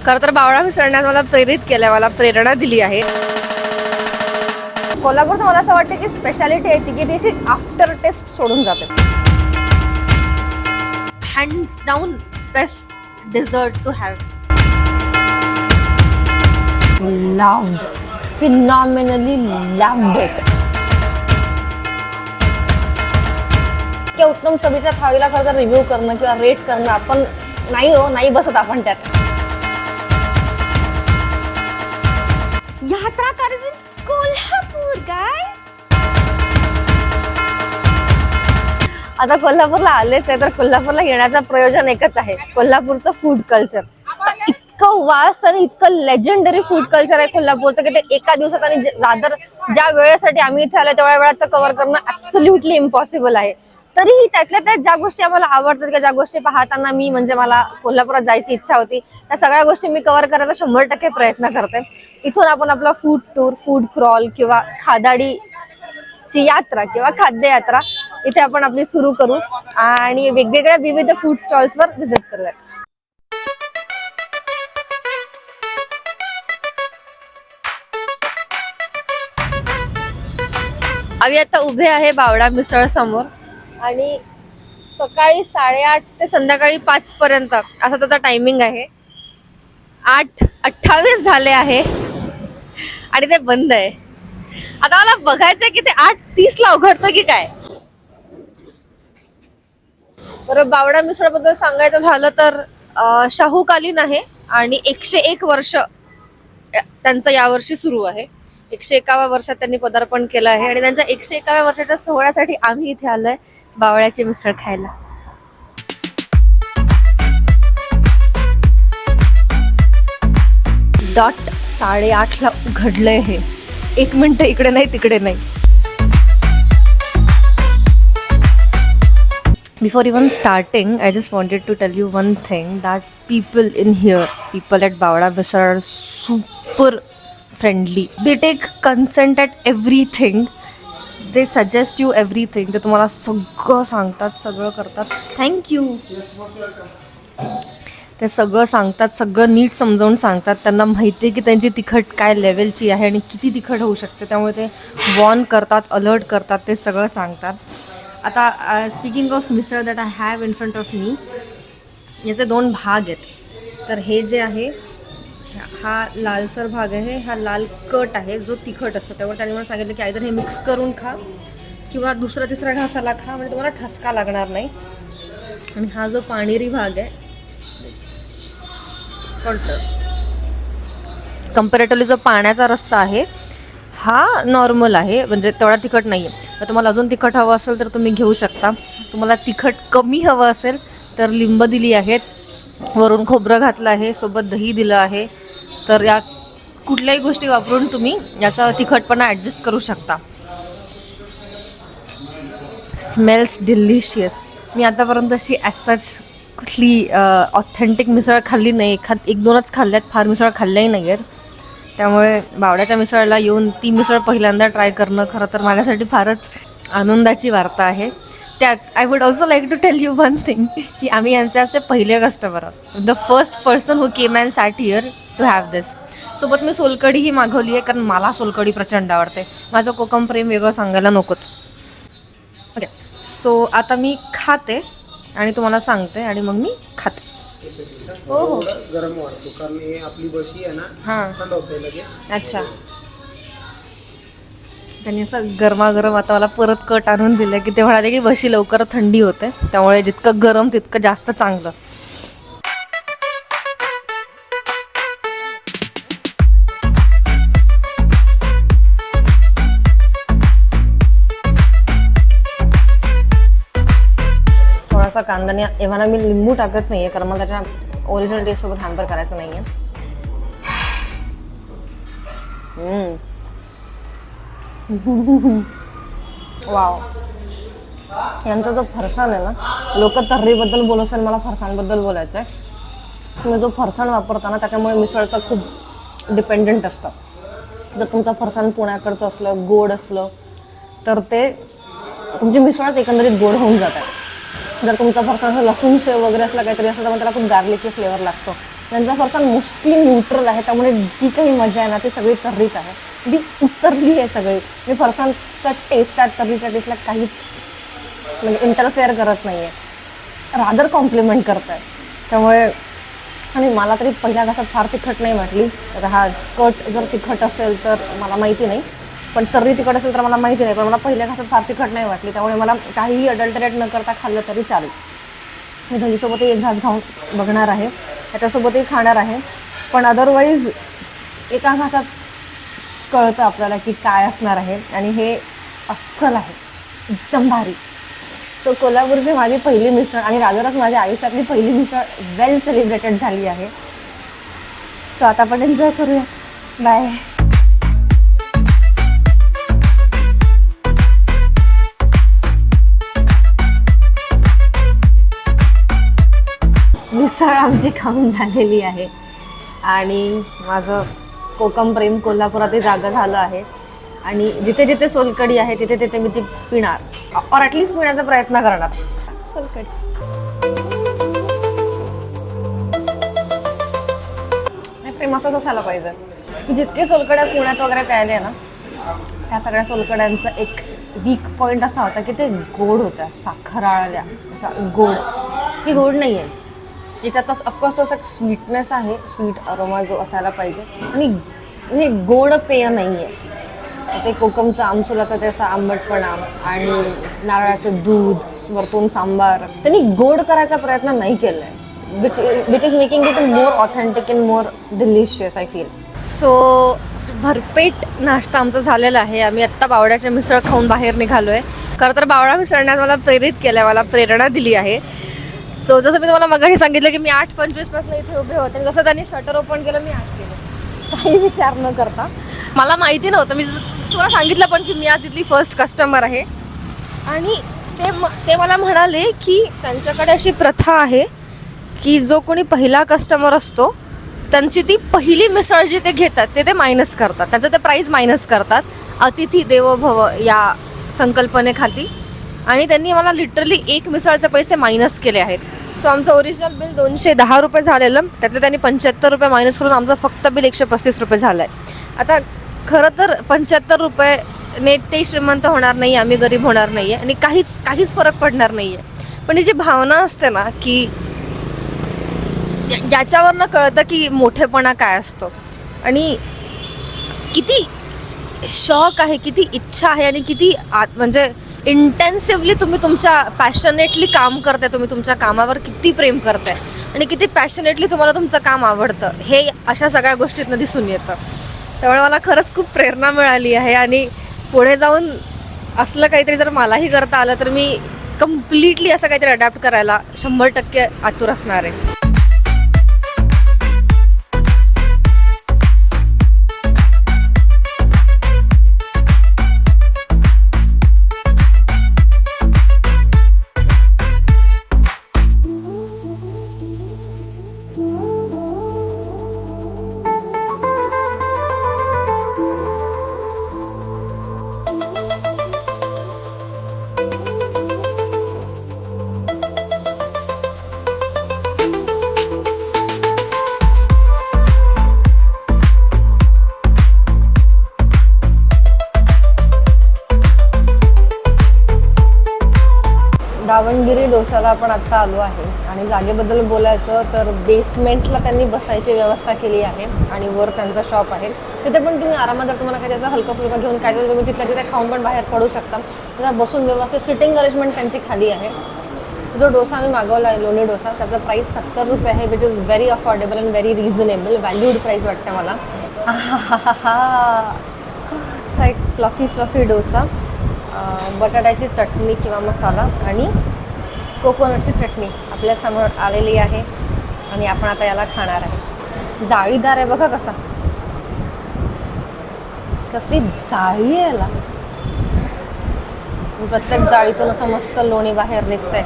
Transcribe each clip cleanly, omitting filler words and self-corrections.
खरं तर बावळा मिसळण्यात मला प्रेरित केलं, मला प्रेरणा दिली आहे. कोल्हापूरचं मला असं वाटतं की स्पेशालिटी आहे ती की त्याची आफ्टर टेस्ट सोडून जाते. Hands down best dessert to have. Loved, phenomenally loved it. की उत्तम चवीच्या थाळीला खरं तर रिव्ह्यू करणं किंवा रेट करणं आपण नाही बसत आपण त्यात. यात्रा करायची कोल्हापूर गाईज. आता कोल्हापूरला आलेच आहे तर कोल्हापूरला येण्याचं प्रयोजन एकच आहे, कोल्हापूरचं फूड कल्चर. इतकं वास्ट आणि इतकं लेजेंडरी फूड कल्चर आहे कोल्हापूरचं की ते एका दिवसात आणि रादर ज्या वेळेसाठी आम्ही इथे आलो तेवढ्या वेळात तर कव्हर करणं ऍब्सोल्युटली इम्पॉसिबल आहे. तरीही त्यातल्या त्यात ज्या गोष्टी आम्हाला आवडतात किंवा ज्या गोष्टी पाहताना मला कोल्हापुरात जायची इच्छा होती त्या सगळ्या गोष्टी मी कव्हर करायचा 100% प्रयत्न करते. इथून आपण आपला फूड टूर, फूड क्रॉल किंवा खादाडीची यात्रा किंवा खाद्य यात्रा इथे आपण आपली सुरू करू आणि वेगवेगळ्या विविध फूड स्टॉल्सवर व्हिजिट करूयात. आम्ही आता उभे आहे बावडा मिसळ समोर आणि सकाळी 8:30 ते संध्याकाळी 5 पर्यंत असा त्याचा टायमिंग आहे. 8:28 झाले आहे आणि ते बंद आहे. आता मला बघायचंय की ते 8:30 ला उघडतं की काय. बरं, बावडा मिसळ बद्दल सांगायचं झालं तर शाहूकालीन आहे आणि 101 वर्ष त्यांचं यावर्षी सुरू आहे. 101व्या वर्षात त्यांनी पदार्पण केलं आहे आणि त्यांच्या 101व्या वर्षाच्या सोहळ्यासाठी आम्ही इथे आलोय बावळ्याची मिसळ खायला. डॉट 8:30 ला उघडलंय हे. 1 मिनिट इकडे नाही तिकडे नाही. Before even starting, I just wanted to tell you one thing, that people in here, people at Bavada Misal are super friendly. They take consent at everything. They suggest you everything. ते तुम्हाला सगळं सांगतात, सगळं करतात. Thank you. ते सगळं सांगतात, सगळं नीट समजावून सांगतात. त्यांना माहिती आहे की त्यांची तिखट काय लेवलची आहे आणि किती तिखट होऊ शकते, त्यामुळे ते वॉर्न करतात, अलर्ट करतात, ते सगळं सांगतात. आता speaking of misal that I have in front of me, याचे 2 भाग आहेत. तर हे जे आहे हा लालसर भाग आहे, हा लाल कट आहे जो तिखट असतो. त्यामुळे त्यांनी मला सांगितलं की आयदर हे मिक्स करून खा किंवा दुसरा तिसरा घासाला खा, म्हणजे तुम्हाला ठसका लागणार नाही. आणि हा जो पाणीरी भाग आहे कम्पॅरेटिव्हली जो पाण्याचा रस्सा आहे हा नॉर्मल आहे, म्हणजे तेवढा तिखट नाही आहे. तर तुम्हाला अजून तिखट हवं असेल तर तुम्ही घेऊ शकता. तुम्हाला तिखट कमी हवं असेल तर लिंब दिली आहेत, वरून खोबरं घातलं आहे, सोबत दही दिलं आहे. तर या कुठल्याही गोष्टी वापरून तुम्ही याचा तिखटपणा ॲडजस्ट करू शकता. Smells delicious. मी आतापर्यंत अशी ॲज सच कुठली ऑथेंटिक मिसळ खाल्ली नाही. 1-2च खाल्ल्यात, फार मिसळ खाल्ल्याही नाही आहेत. त्यामुळे बावड्याच्या मिसळला येऊन ती मिसळ पहिल्यांदा ट्राय करणं खरं तर माझ्यासाठी फारच आनंदाची वार्ता आहे. त्यात I would also like to tell you one thing की आम्ही यांचे असे पहिले कस्टमर आहोत. The first person who came and sat here to have this. सोबत मी सोलकढीही मागवली आहे, कारण मला सोलकढी प्रचंड आवडते. माझं कोकम प्रेम वेगळं सांगायला नकोच. ओके, सो आता मी खाते आणि तुम्हाला सांगते आणि मग मी खाते. हो हो, गरम वाटतो कारण हे आपली बशी आहे ना, हां, थंड होते लगेच. अच्छा. त्यांनी असं गरमागरम आता मला परत कट आणून दिलं की ते म्हणाले की बशी लवकर थंडी होते, त्यामुळे जितकं गरम तितकं जास्त चांगलं. थोडासा कांदा एव्हाना मी लिंबू टाकत नाहीये कारण मला त्याच्या ओरिजिनल टेस्ट सोबत हॅम्पर करायचं नाहीये. वाव. यांचा जो फरसाण आहे ना, लोक तर्रीबद्दल बोलत असेल, मला फरसाणबद्दल बोलायचं आहे. तुम्ही जो फरसाण वापरता ना त्याच्यामुळे मिसळचं खूप डिपेंडंट असतं. जर तुमचं फरसाण पुण्याकडचं असलं, गोड असलं, तर ते तुमची मिसळच एकंदरीत गोड होऊन जात आहे. जर तुमचा फरसाण लसूण शेव वगैरे असला काहीतरी असलं तर मग त्याला खूप गार्लिकी फ्लेवर लागतो. त्यांचा फरसाण मोस्टली न्यूट्रल आहे, त्यामुळे जी काही मजा आहे ना ती सगळी तर्रीत आहे, ती उतरली आहे सगळी. आणि फरसाणचा टेस्ट त्या तर्रीच्या टेस्टला काहीच म्हणजे इंटरफेअर करत नाही आहे, रादर कॉम्प्लिमेंट करत आहे. त्यामुळे आणि मला तरी पहिल्या घासात फार तिखट नाही वाटली. आता हा कट जर तिखट असेल तर मला माहिती नाही, पण तर्री तिखट असेल तर मला माहिती नाही, पण मला पहिल्या घासात फार तिखट नाही वाटली. त्यामुळे मला काहीही अडल्टरेट न करता खाल्लं तरी चालेल. मी दहीसोबतही एक घास खाऊन बघणार आहे, त्याच्यासोबतही खाणार आहे, पण अदरवाईज एका घासात कळतं आपल्याला की काय असणार आहे. आणि हे अस्सल आहे, एकदम भारी. सो कोल्हापूरची माझी पहिली मिसळ आणि रादरच माझ्या आयुष्यातली पहिली मिसळ वेल सेलिब्रेटेड झाली आहे. सो आता आपण एन्जॉय करूया. बाय. मिसळ आमची खाऊन झालेली आहे आणि माझं कोकम प्रेम कोल्हापुरातही जागा झालं आहे. आणि जिथे जिथे सोलकढी आहे तिथे तिथे मी ती पिणार, और ॲटलिस्ट पिण्याचा प्रयत्न करणार. सोलकढी प्रेम असंच असायला पाहिजे. मी जितके सोलकढ्या पुण्यात वगैरे प्यायले ना, त्या सगळ्या सोलकढ्यांचा एक वीक पॉईंट असा होता की ते गोड होत्या, साखराळल्या अशा गोड. ही गोड नाही आहे, याच्यातच ऑफकोर्स तो एक स्वीटनेस आहे, स्वीट अरोमा जो असायला पाहिजे. आणि हे गोड पेय नाही आहे. ते कोकमचं आमसुलाचं त्याचा आंबटपणा आणि नारळाचं दूध वरतून सांबार, त्यांनी गोड करायचा प्रयत्न नाही केला आहे, which is making it more authentic and more delicious I feel. So भरपेट नाश्ता आमचा झालेला आहे. आम्ही आत्ता बावड्याच्या मिसळ खाऊन बाहेर निघालो आहे. खरं तर बावडा मिसळण्यात मला प्रेरित केलं आहे, मला प्रेरणा दिली आहे. सो जसं मी तुम्हाला मगाशी सांगितलं की मी 8:25 इथे उभे होते, जसं त्यांनी शटर ओपन केलं मी 8 केलं, काही विचार न करता. मला माहिती नव्हतं, मी तुला सांगितलं पण की मी आज इथली फर्स्ट कस्टमर आहे. आणि ते मला म्हणाले की त्यांच्याकडे अशी प्रथा आहे की जो कोणी पहिला कस्टमर असतो त्यांची ती पहिली मिसळ जी ते घेतात ते मायनस करतात, त्याचं ते प्राईस मायनस करतात, अतिथी देवो भव या संकल्पनेखाली. आणि त्यांनी मला लिटरली एक मिसळचे पैसे मायनस केले आहेत. सो आमचं ओरिजिनल बिल 210 रुपये झालेलं, त्यातले त्यांनी 75 रुपये मायनस करून आमचं फक्त बिल 135 रुपये झालं आहे. आता खरं तर 75 रुपयेने ते श्रीमंत होणार नाही, आम्ही गरीब होणार नाही आहे आणि काहीच फरक पडणार नाही आहे. पण ही जी भावना असते ना की याच्यावरनं कळतं की मोठेपणा काय असतो आणि किती शॉक आहे, किती इच्छा आहे आणि किती म्हणजे इंटेन्सिव्हली तुम्ही तुमच्या पॅशनेटली काम करताय, तुम्ही तुमच्या कामावर किती प्रेम करताय आणि किती पॅशनेटली तुम्हाला तुमचं काम आवडतं, हे अशा सगळ्या गोष्टीतनं दिसून येतं. त्यामुळे मला खरंच खूप प्रेरणा मिळाली आहे आणि पुढे जाऊन असलं काहीतरी जर मलाही करता आलं तर मी कम्प्लिटली असं काहीतरी अडॅप्ट करायला 100% आतुर असणार आहे. दावणगिरी डोसाला आपण आत्ता आलो आहे आणि जागेबद्दल बोलायचं तर बेसमेंटला त्यांनी बसायची व्यवस्था केली आहे आणि वर त्यांचा शॉप आहे. तिथे पण तुम्ही आरामात जर तुम्हाला काही त्याचा हलका फुलका घेऊन काहीतरी तुम्ही तिथल्या तिथे खाऊन पण बाहेर पडू शकता. त्याचा बसून व्यवस्थित सिटिंग अरेंजमेंट त्यांची खाली आहे. जो डोसा आम्ही मागवला आहे लोणी डोसा, त्याचा प्राईस 70 रुपये आहे, which is very affordable and very reasonable, valued price वाटते मला. असा एक फ्लफी डोसा, बटाट्याची चटणी किंवा मसाला आणि कोकोनटची चटणी आपल्यासमोर आलेली आहे आणि आपण आता याला खाणार आहे. जाळीदार आहे बघा कसा, कसली जाळी आहे याला. प्रत्येक जाळीतून असं मस्त लोणी बाहेर निघतंय.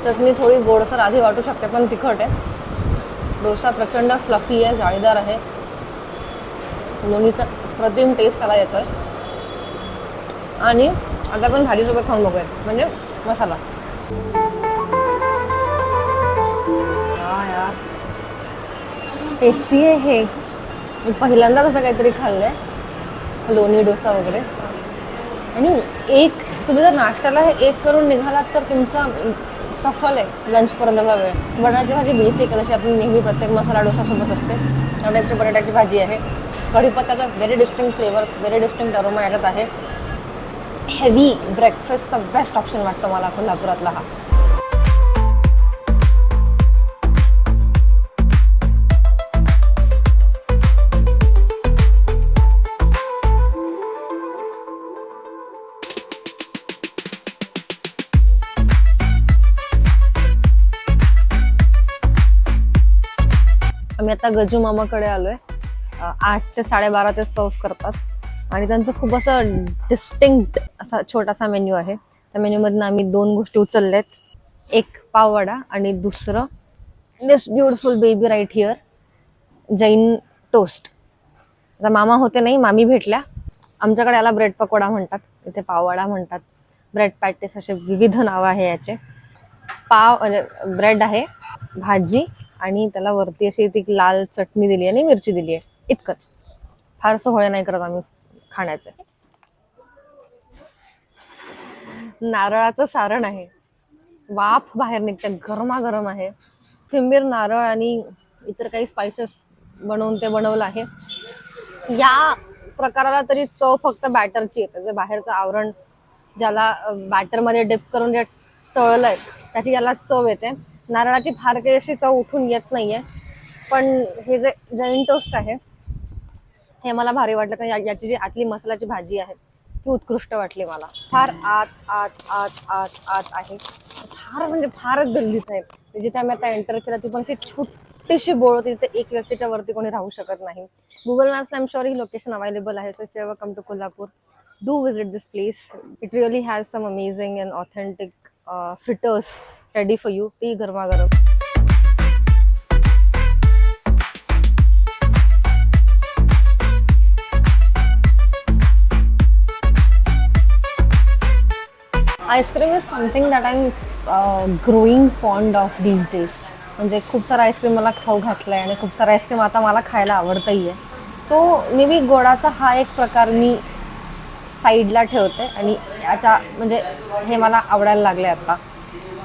चटणी थोडी गोडसर आधी वाटू शकते पण तिखट आहे. डोसा प्रचंड फ्लफी आहे, जाळीदार आहे, लोणीचा प्रतिम टेस्ट त्याला येतोय आणि आता आपण भाजीसोबत खाऊन बघूयात, म्हणजे मसाला. यार टेस्टी आहे हे. मी पहिल्यांदा असं काहीतरी खाल्लंय, लोणी डोसा वगैरे. आणि एक तुम्ही जर नाश्त्याला हे एक करून निघालात तर तुमचा सफल आहे लंचपर्यंतचा वेळ. बटाट्याची भाजी बेसिक आहे, जशी आपण नेहमी प्रत्येक मसाला डोसासोबत असते त्या टाईपची बटाट्याची भाजी आहे. कढीपत्त्याचा very distinct flavour, very distinct aroma याच्यात आहे. हेवी ब्रेकफास्टचा बेस्ट ऑप्शन वाटतो मला कोल्हापुरातला हा. आम्ही आता गजू मामाकडे आलोय. 8 ते 12:30 ते सर्व करतात आणि त्यांचं खूप असं डिस्टिंक्ट असा छोटासा मेन्यू आहे. त्या मेन्यूमधनं आम्ही 2 गोष्टी उचलल्यात, एक पाववडा आणि दुसरं this beautiful baby right here Jain toast. आता मामा होते नाही, मामी भेटल्या. आमच्याकडे याला ब्रेड पकोडा म्हणतात, इथे पाववडा म्हणतात. ब्रेड पॅटीस असे विविध नावं आहे याचे. पाव म्हणजे ब्रेड आहे, भाजी आणि त्याला वरती अशी ती लाल चटणी दिली आणि मिरची दिली आहे, इतकंच. फारसं होळे नाही करत आम्ही खाण्याचे. नारळाचं सारण आहे, वाफ बाहेर निघते, गरमागरम आहे. थिंबीर, नारळ आणि इतर काही स्पायसेस बनवून ते बनवलं आहे. या प्रकाराला तरी चव फक्त बॅटरची येते. जे बाहेरचं आवरण ज्याला बॅटरमध्ये डिप करून जे तळलंय त्याची याला चव येते. नारळाची फार काही अशी चव उठून येत नाहीये. पण हे जे जैन टोस्ट आहे हे मला भारी वाटलं, कारण याची जी आतली मसाल्याची भाजी आहे ती उत्कृष्ट वाटली मला. फार आत आत आत आत आत आहे, फार म्हणजे फारच गल्लीत आहे. जिथे आम्ही आता एंटर केलं ती पण अशी छोटीशी बोळ होती, तिथे एक व्यक्तीच्या वरती कोणी राहू शकत नाही. Google maps I am sure ही लोकेशन अवेलेबल आहे. So if you ever come to Kolhapur, do visit this place. It really has some amazing and authentic fritters ready for you. ती गरमागरम. Ice cream is something that I am growing fond of these days. म्हणजे खूप सारा ice cream मला खाऊ घातला आहे आणि खूप सारा आईस्क्रीम आता मला खायला आवडतही आहे. सो मे बी गोडाचा हा एक प्रकार मी साईडला ठेवते आणि याचा म्हणजे हे मला आवडायला लागले आता.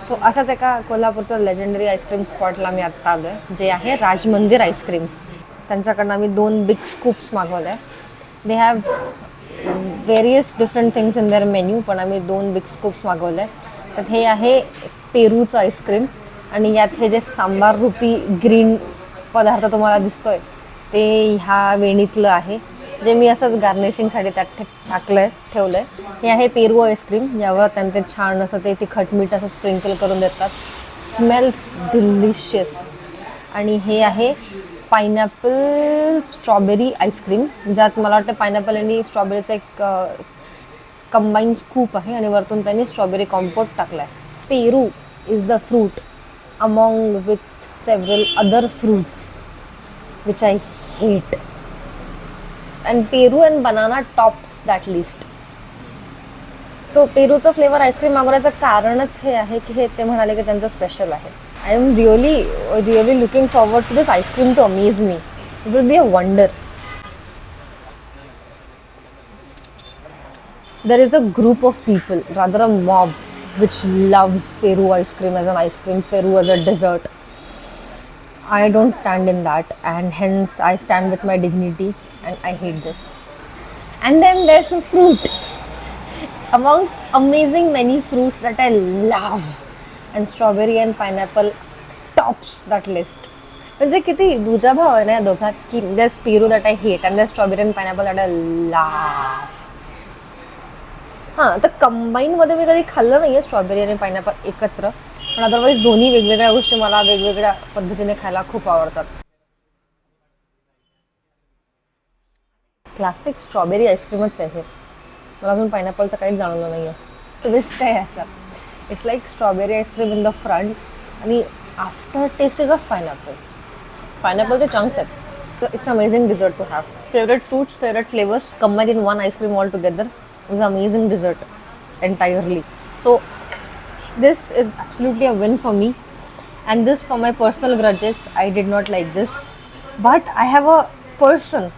सो अशाच एका कोल्हापूरचं लेजेंडरी आईस्क्रीम स्पॉटला मी आत्ता आलो आहे, जे आहे राजमंदिर आईस्क्रीम्स. त्यांच्याकडनं आम्ही 2 बिग स्कूप्स मागवले आहे. They have various different things in their menu, पण आम्ही 2 बिग स्कूप्स मागवले आहे. तर हे आहे पेरूचं आईस्क्रीम आणि यात हे जे सांबार रूपी ग्रीन पदार्थ तुम्हाला दिसतोय ते ह्या वेणीतलं आहे, जे मी असंच गार्निशिंगसाठी त्यात ठेवलं आहे. हे आहे पेरू आईस्क्रीम, यावर त्यांचे छान असं ते तिखट मीठ असं स्प्रिंकल करून देतात. Smells delicious. आणि हे आहे पायनॅपल स्ट्रॉबेरी आईस्क्रीम, ज्यात मला वाटतं पायनॅपल आणि स्ट्रॉबेरीचं एक कंबाईन स्कूप आहे आणि वरतून त्यांनी स्ट्रॉबेरी कॉम्पोट टाकला आहे. Peru is the fruit among with several other fruits which I hate. And peru and banana tops that list. So पेरूचं फ्लेवर आईस्क्रीम मागवण्याचं कारणच हे आहे की हे ते म्हणाले की त्यांचं स्पेशल आहे. I am really looking forward to this ice cream to amaze me. It will be a wonder. There is a group of people, rather a mob, which loves Peru ice cream as an ice cream, Peru as a dessert. I don't stand in that, and hence I stand with my dignity, and I hate this. And then there's a fruit. Amongst amazing many fruits that I love, and strawberry and pineapple tops that list. म्हणजे किती दुजाभाव आहे ना या दोघात की there's Peru that I hate and there's strawberry and pineapple that I love. हां, तर कंबाईनमध्ये मी कधी खाल्लं नाही आहे स्ट्रॉबेरी आणि पायनॅपल एकत्र, पण अदरवाईज दोन्ही वेगवेगळ्या गोष्टी मला वेगवेगळ्या पद्धतीने खायला खूप आवडतात. क्लासिक स्ट्रॉबेरी आईस्क्रीमच आहे. मला अजून पायनॅपलचं काहीच जाणवलं नाही आहे. ट्विस्ट आहे ह्याच्यात. It's like strawberry ice cream in the front आणि after taste is of pineapple. पायनॅपलचे चंक्स आहेत. It's amazing dessert to have. Favourite fruits, favourite flavours combined in one ice cream all together is amazing dessert. entirely. So this is absolutely a win for me, and this for my personal grudges, I did not like this, but I have a person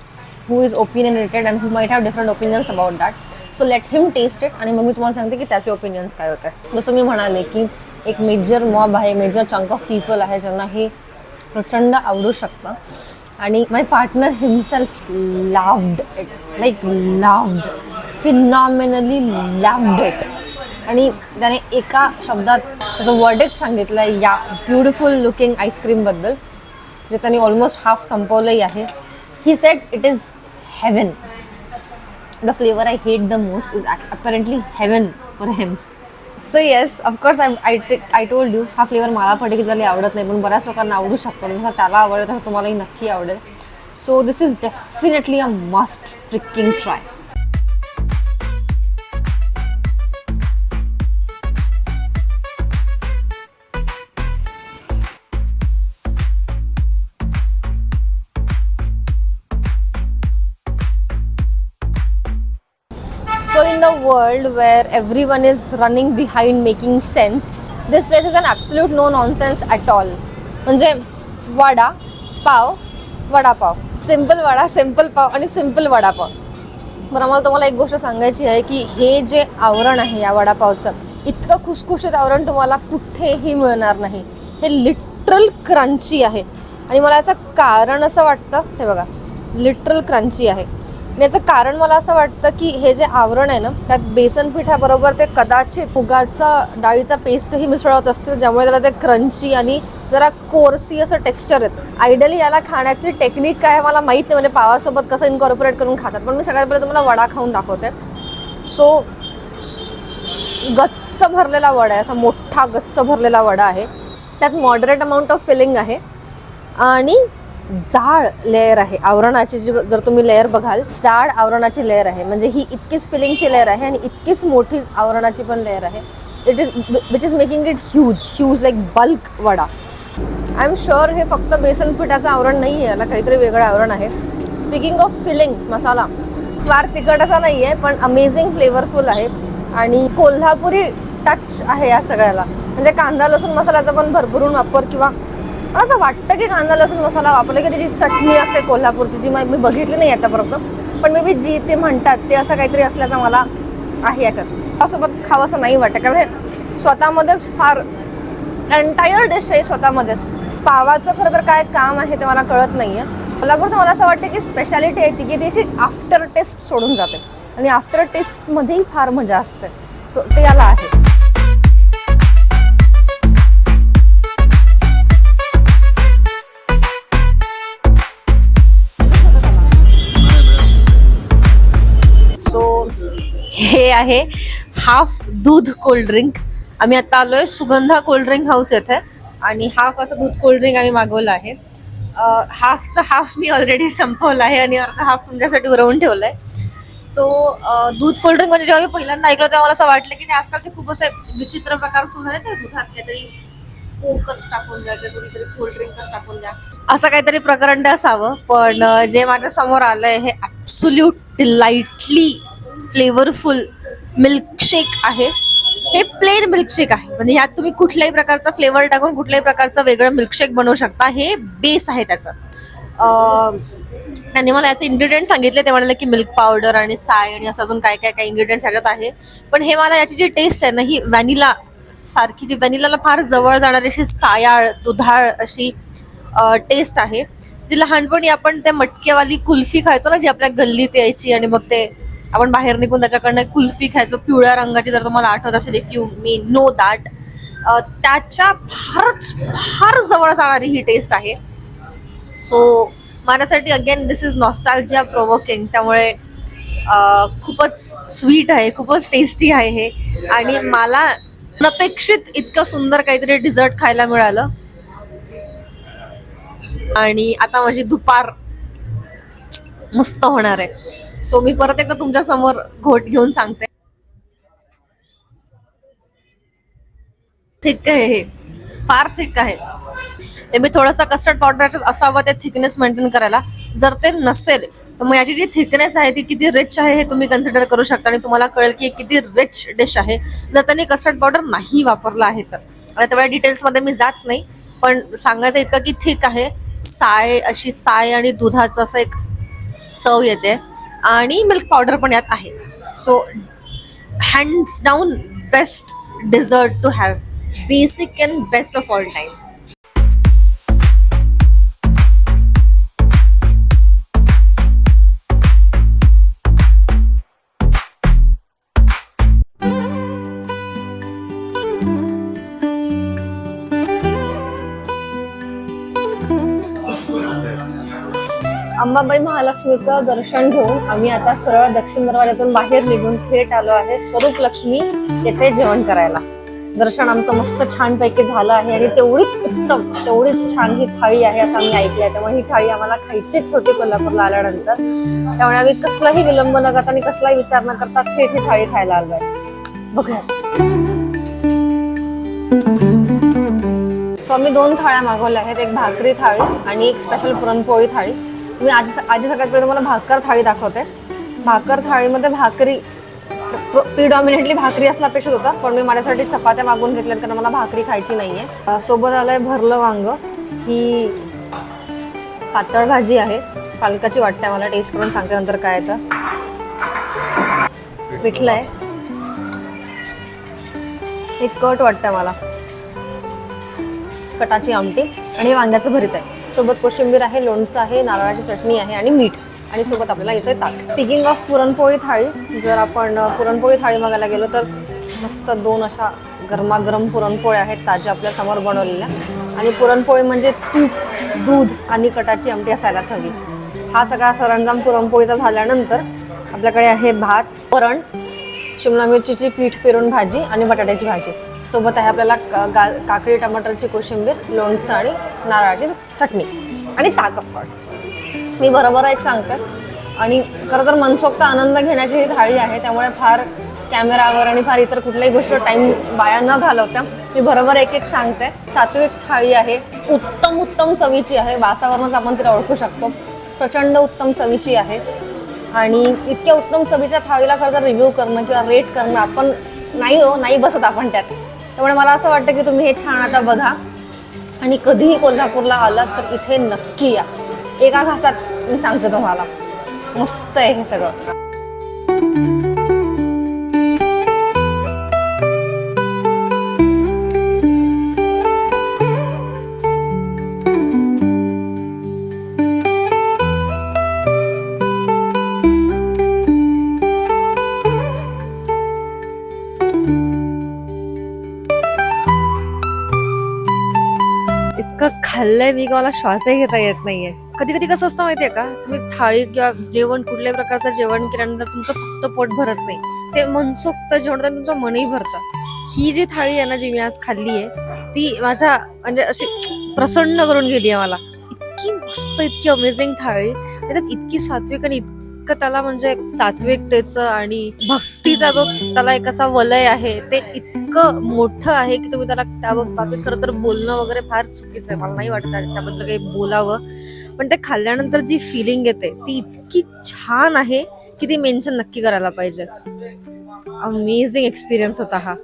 who is opinionated and who might have different opinions about that. So let him taste it आणि मग मी तुम्हाला सांगते की त्याचे opinions काय होते. जसं मी म्हणाले की एक मेजर मॉब आहे, मेजर चंक ऑफ पीपल आहे ज्यांना हे प्रचंड आवडू शकतं, आणि my partner himself loved it, like loved, phenomenally loved it. आणि त्याने एका शब्दात त्याचं वर्डिक्ट सांगितलं आहे या ब्युटिफुल लुकिंग आईस्क्रीमबद्दल, जे त्यांनी ऑलमोस्ट हाफ संपवलंही आहे. He said it is heaven. The flavor I hate the most is apparently heaven for him. So yes, of course I told you हा फ्लेवर मला पर्टिक्युलरली आवडत नाही, पण बऱ्याच लोकांना आवडू शकतो. जसं त्याला आवडेल तसं तुम्हालाही नक्की आवडेल. So this is definitely a must fricking try. So in the world where everyone is running behind making sense, this place is an absolute no nonsense at all. म्हणजे वडा पाव, वडापाव, सिंपल वडा, सिंपल पाव आणि सिंपल वडापाव. बरं, मला तुम्हाला एक गोष्ट सांगायची आहे की हे जे आवरण आहे या वडापावचं, इतकं खुसखुशीत आवरण तुम्हाला कुठेही मिळणार नाही. हे लिटरल क्रंची आहे, आणि मला याचं कारण असं वाटतं, हे बघा लिटरल क्रंची आहे. याचं कारण मला असं वाटतं की हे जे आवरण आहे ना, त्यात बेसन पिठाबरोबर ते कदाचित मुगाचा डाळीचा पेस्टही मिसळत असतो, ज्यामुळे त्याला ते क्रंची आणि जरा कोर्सी असं टेक्स्चर येतं. आयडियली याला खाण्याची टेक्निक काय मला माहीत नाही, म्हणजे पावासोबत कसं इनकॉर्पोरेट करून खातात, पण मी सगळ्यात पहिले तुम्हाला वडा खाऊन दाखवते. सो गच्च भरलेला वडा आहे, असा मोठा गच्च भरलेला वडा आहे. त्यात मॉडरेट अमाऊंट ऑफ फिलिंग आहे आणि जाड लेअर आहे आवरणाची. जी जर तुम्ही लेअर बघाल, जाड आवरणाची लेअर आहे, म्हणजे ही इतकीच फिलिंगची लेअर आहे आणि इतकीच मोठी आवरणाची पण लेअर आहे. It is which is making it huge like bulk vada. I am sure हे फक्त बेसन पिठाचं आवरण नाही आहे, याला काहीतरी वेगळं आवरण आहे. स्पीकिंग ऑफ फिलिंग, मसाला फार तिखट असा नाही आहे, पण अमेझिंग फ्लेवरफुल आहे आणि कोल्हापुरी टच आहे या सगळ्याला. म्हणजे कांदा लसूण मसाल्याचा पण भरभरून वापर, किंवा मला असं वाटतं की कांदा लसूण मसाला वापरला की त्याची चटणी असते कोल्हापूरची, जी मी बघितली नाही आतापर्यंत, पण मे बी जी ते म्हणतात ते असं काहीतरी असल्याचं मला आहे याच्यात. त्यासोबत खावं असं नाही वाटतं, कारण हे स्वतःमध्येच फार एंटायर डिश आहे स्वतःमध्येच. पावाचं खरं तर काय काम आहे ते मला कळत नाही आहे. कोल्हापूरचं मला असं वाटतं की स्पेशालिटी आहे ती की ती अशी आफ्टर टेस्ट सोडून जाते, आणि आफ्टर टेस्टमध्येही फार मजा असते. सो ते याला आहे. सो हे आहे हाफ दूध कोल्ड्रिंक. आम्ही आता आलोय सुगंधा कोल्ड्रिंक हाऊस येथे, आणि हाफ असं दूध कोल्ड्रिंक आम्ही मागवलं आहे. हाफचा हाफ मी ऑलरेडी संपवला आहे आणि अर्धा हाफ तुमच्यासाठी उरवून ठेवलाय. सो दूध कोल्ड्रिंक म्हणजे जेव्हा मी पहिल्यांदा ऐकलं तेव्हा मला असं वाटलं की ते आजकाल ते खूप असे विचित्र प्रकार सुरू झाले, ते दुधात काहीतरी कोकच टाकून द्या, कोणीतरी कोल्ड्रिंकच टाकून द्या, असं काहीतरी प्रकरण असावं. पण जे माझ्या समोर आलंय हे ॲब्सोल्यूट डिलाइटली फ्लेवरफुल मिल्कशेक आहे. हे प्लेन मिल्कशेक आहे, म्हणजे ह्यात तुम्ही कुठल्याही प्रकारचा फ्लेवर टाकून कुठल्याही प्रकारचं वेगळं मिल्कशेक बनवू शकता. हे बेस आहे त्याचं. त्यांनी मला याचे इन्ग्रेडियंट सांगितले, ते म्हणाले की मिल्क पावडर आणि साय आणि असं अजून काय काय काय इन्ग्रेडियंट्स ह्याच्यात आहे. पण हे मला याची जी टेस्ट आहे ना, ही व्हॅनिला सारखी, जी व्हॅनिलाला फार जवळ जाणारी अशी सायाळ दुधाळ अशी टेस्ट आहे, जी लहानपणी आपण ते मटकेवाली कुल्फी खायचो ना, जी आपल्या गल्लीत यायची, आणि मग ते आपण बाहेर निघून त्याच्याकडनं कुल्फी खायचो पिवळ्या रंगाची, जर तुम्हाला आठवत असेल, if you may know that, त्याच्या फार जवळ जाणारी ही टेस्ट आहे. सो माझ्यासाठी again this is nostalgia provoking, त्यामुळे खूपच स्वीट आहे, खूपच टेस्टी आहे हे, आणि मला अनपेक्षित इतकं सुंदर काहीतरी डिझर्ट खायला मिळालं. आणि आता माझी दुपार मस्त होणार आहे. सो मी परत एकदा तुमच्या समोर घोट घेऊन सांगते. थिक आहे हे, फार थिक आहे. मे बी थोडंसं कस्टर्ड पावडर असावं ते थिकनेस मेंटेन करायला. जर ते नसेल तर मग याची जी थिकनेस आहे ती किती रिच आहे हे तुम्ही कन्सिडर करू शकता आणि तुम्हाला कळेल की किती रिच डिश आहे जर त्यांनी कस्टर्ड पावडर नाही वापरला आहे तर. आणि तेवढ्या डिटेल्समध्ये मी जात नाही, पण सांगायचं इतकं की थिक आहे. साय आणि दुधाचं असं एक चव येते आणि मिल्क पावडर पण यात आहे. So hands down best dessert to have, basic and best of all time. Ambabai महालक्ष्मीचं दर्शन घेऊन आम्ही आता सरळ दक्षिण दरवाजातून बाहेर निघून थेट आलो आहे स्वरूप लक्ष्मी येथे जेवण करायला. दर्शन आमचं मस्त छानपैकी झालं आहे आणि तेवढीच छान ही थाळी आहे असं आम्ही ऐकलंय. त्यामुळे ही थाळी आम्हाला खायचीच होती कोल्हापूरला आल्यानंतर. त्यामुळे आम्ही कसलाही विलंब न करता आणि कसलाही विचार न करता थेट ही थाळी खायला आलोय. बघूया. सो आम्ही 2 थाळ्या मागवल्या आहेत, एक भाकरी थाळी आणि एक स्पेशल पुरणपोळी थाळी. मी आधी सगळ्यात पहिले तुम्हाला भाकर थाळी दाखवते. भाकर थाळीमध्ये भाकरी प्रिडॉमिनेटली भाकरी असणं अपेक्षित होतं, पण मी माझ्यासाठी चपात्या मागून घेतल्यात कारण मला भाकरी खायची नाहीये. सोबत आलंय भरलं वांग, ही पातळ भाजी आहे, पालकाची वाटते मला, टेस्ट करून सांगते नंतर काय येतं. पिठलं आहे, एक कट वाटतं मला, कटाची आमटी आणि वांग्याचं भरीत आहे. सोबत कोशिंबीर आहे, लोणचं आहे, नारळाची चटणी आहे आणि मीठ, आणि सोबत आपल्याला येतोय ताक. स्पीकिंग ऑफ पुरणपोळी थाळी, जर आपण पुरणपोळी थाळी मागायला गेलो तर मस्त 2 अशा गरमागरम पुरणपोळ्या आहेत ताज्या आपल्या समोर बनवलेल्या. आणि पुरणपोळी म्हणजे तूप, दूध आणि कटाची आमटी असायलाच हवी. हा सगळा सरंजाम पुरणपोळीचा झाल्यानंतर आपल्याकडे आहे भात, वरण, शिमला मिरचीची पीठ पेरून भाजी आणि बटाट्याची भाजी. सोबत आहे आपल्याला काकडी टमाटरची कोशिंबीर, लोणचं आणि नारळाची चटणी आणि ताक ऑफकोर्स. मी बरोबर एक सांगते, आणि खरं तर मनसोक्त आनंद घेण्याची ही थाळी आहे. त्यामुळे फार कॅमेरावर आणि फार इतर कुठल्याही गोष्टीवर टाईम वाया न घालवता मी बरोबर एक सांगते. सात्विक थाळी आहे, उत्तम चवीची आहे, वासावरूनच आपण तिला ओळखू शकतो. प्रचंड उत्तम चवीची आहे आणि इतक्या उत्तम चवीच्या थाळीला खरं तर रिव्ह्यू करणं किंवा रेट करणं आपण नाही बसत आपण त्यात. त्यामुळे मला असं वाटतं की तुम्ही हे छान आता बघा आणि कधीही कोल्हापूरला आलात तर इथे नक्की या. एका घासात मी सांगते तुम्हाला, मस्त आहे हे सगळं. खाल्लंय मी, मला श्वासही घेता येत नाहीये. कधी कधी कसं असतं माहितीये का, तुम्ही थाळी किंवा जेवण कुठल्याही प्रकारचं जेवण केल्यानंतर तुमचं फक्त पोट भरत नाही, ते मनसोक्त जेवण तुमचं मनही भरतं. ही जी थाळी आहे ना, जी मी आज खाल्ली आहे ती माझा म्हणजे अशी प्रसन्न करून गेली आहे मला. इतकी मस्त, इतकी अमेझिंग थाळी, त्याच्यात इतकी सात्विक आणि इतकं त्याला म्हणजे सात्विकतेचं आणि भक्तीचा जो त्याला एक असा वलय आहे ते इतकं मोठं आहे की तुम्ही त्याला त्या बाबतीत खरं तर बोलणं वगैरे फार चुकीचं आहे. मला नाही वाटत त्याबद्दल काही बोलावं, पण ते खाल्ल्यानंतर जी फिलिंग येते ती इतकी छान आहे की ती मेन्शन नक्की करायला पाहिजे. अमेझिंग एक्सपिरियन्स होता हा.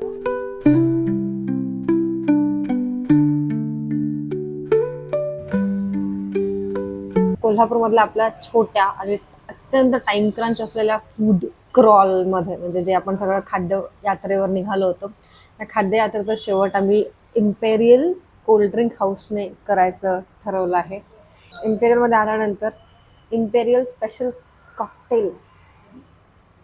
कोल्हापूरमधल्या आपल्या छोट्या आणि अत्यंत टाइम क्रंच असलेल्या फूड क्रॉल मध्ये, म्हणजे जे आपण सगळं खाद्य यात्रेवर निघालो होतो, त्या खाद्य यात्रेचा शेवट आम्ही इम्पेरियल कोल्ड्रिंक हाऊसने करायचं ठरवलं आहे. इम्पेरियलमध्ये आल्यानंतर इम्पेरियल स्पेशल कॉकटेल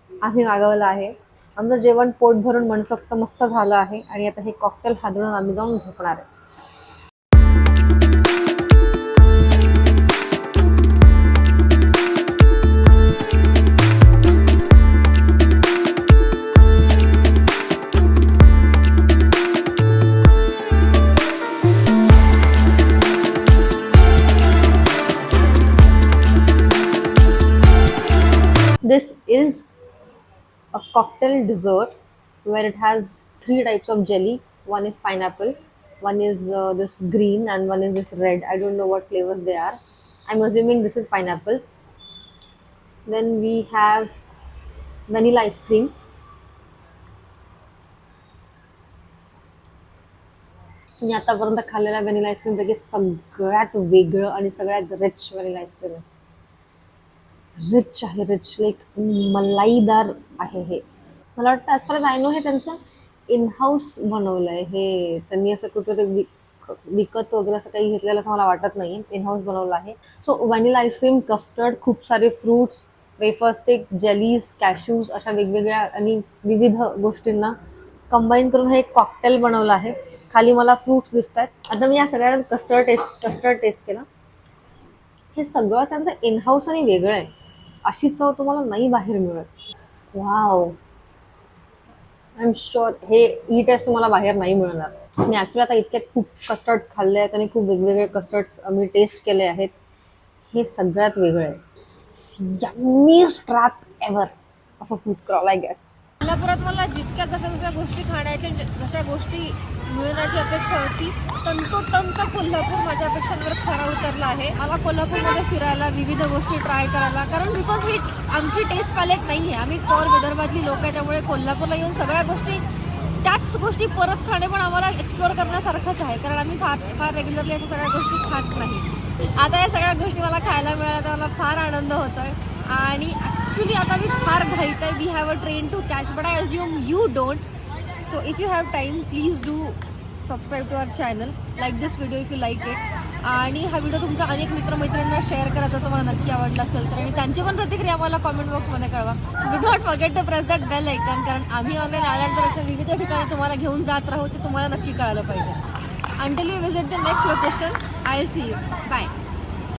आम्ही मागवलं आहे. आमचं जेवण पोट भरून मनसोक्त मस्त झालं आहे आणि आता हे कॉकटेल हादळून आम्ही जाऊन झोपणार आहे. This is a cocktail dessert where it has 3 types of jelly. One is pineapple, one is this green, and one is this red. I don't know what flavors they are. I'm assuming this is pineapple. Then we have vanilla ice cream. मी आतापर्यंत खाल्लेल्या vanilla आईस्क्रीमपैकी सगळ्यात वेगळं आणि सगळ्यात rich vanilla ice cream आहे. Rich आहे, रिच लाईक मलाईदार आहे हे. मला वाटतं as far as I know हे त्यांचं इन हाऊस बनवलं आहे. हे त्यांनी असं कुठं ते विकत वगैरे असं काही घेतलेलं असं मला वाटत नाही. इन हाऊस बनवलं आहे. सो व्हॅनिला आईस्क्रीम, कस्टर्ड, खूप सारे fruits, wafer stick, jellies, cashews अशा वेगवेगळ्या आणि विविध गोष्टींना कंबाईन करून हे एक कॉकटेल बनवलं आहे. खाली मला फ्रूट्स दिसत आहेत. आता मी या सगळ्या कस्टर्ड टेस्ट केला. हे सगळं त्यांचं इन हाऊस आणि वेगळं आहे. अशी चव तुम्हाला नाही बाहेर मिळत. वाव, आय एम शुअर ही टेस्ट तुम्हाला बाहेर नाही मिळणार. मी ॲक्च्युली आता इतके खूप कस्टर्ड्स खाल्ले आहेत आणि खूप वेगवेगळे कस्टर्ड्स मी टेस्ट केले आहेत. हे सगळ्यात वेगळं आहे. Yummiest trap ever of a food crawl I guess. कोल्हापुरात मला जितक्या जशा गोष्टी खाण्याच्या, जशा गोष्टी मिळण्याची अपेक्षा होती, तंतोतंत कोल्हापूर माझ्या अपेक्षांवर खरा उतरला आहे. मला कोल्हापूरमध्ये फिरायला, विविध गोष्टी ट्राय करायला, कारण बिकॉज ही आमची टेस्ट पॅलेट नाही आहे. आम्ही प्युअर विदर्भातली लोक आहे, त्यामुळे कोल्हापूरला येऊन सगळ्या गोष्टी, त्याच गोष्टी परत खाणे पण आम्हाला एक्सप्लोअर करण्यासारखंच आहे, कारण आम्ही फार रेग्युलरली अशा सगळ्या गोष्टी खात नाही. आता या सगळ्या गोष्टी मला खायला मिळाल्या, मला फार आनंद होतो आहे. आणि ॲक्च्युली आता मी फार घाईत आहे. We have a train to catch, but I assume you don't. So if you have time, please do subscribe to our channel, like this video if you like it. आणि हा व्हिडिओ तुमच्या अनेक मित्रमैत्रिणींना share करा जर तुम्हाला नक्की आवडला असेल तर. आणि त्यांची पण प्रतिक्रिया मला कॉमेंट बॉक्समध्ये कळवा. Do not forget to press that bell icon, कारण आम्ही ऑनलाईन आल्यानंतर अशा विविध ठिकाणी तुम्हाला घेऊन जात राहू, ते तुम्हाला नक्की कळायला पाहिजे. Until you visit the next location, I will see you. Bye.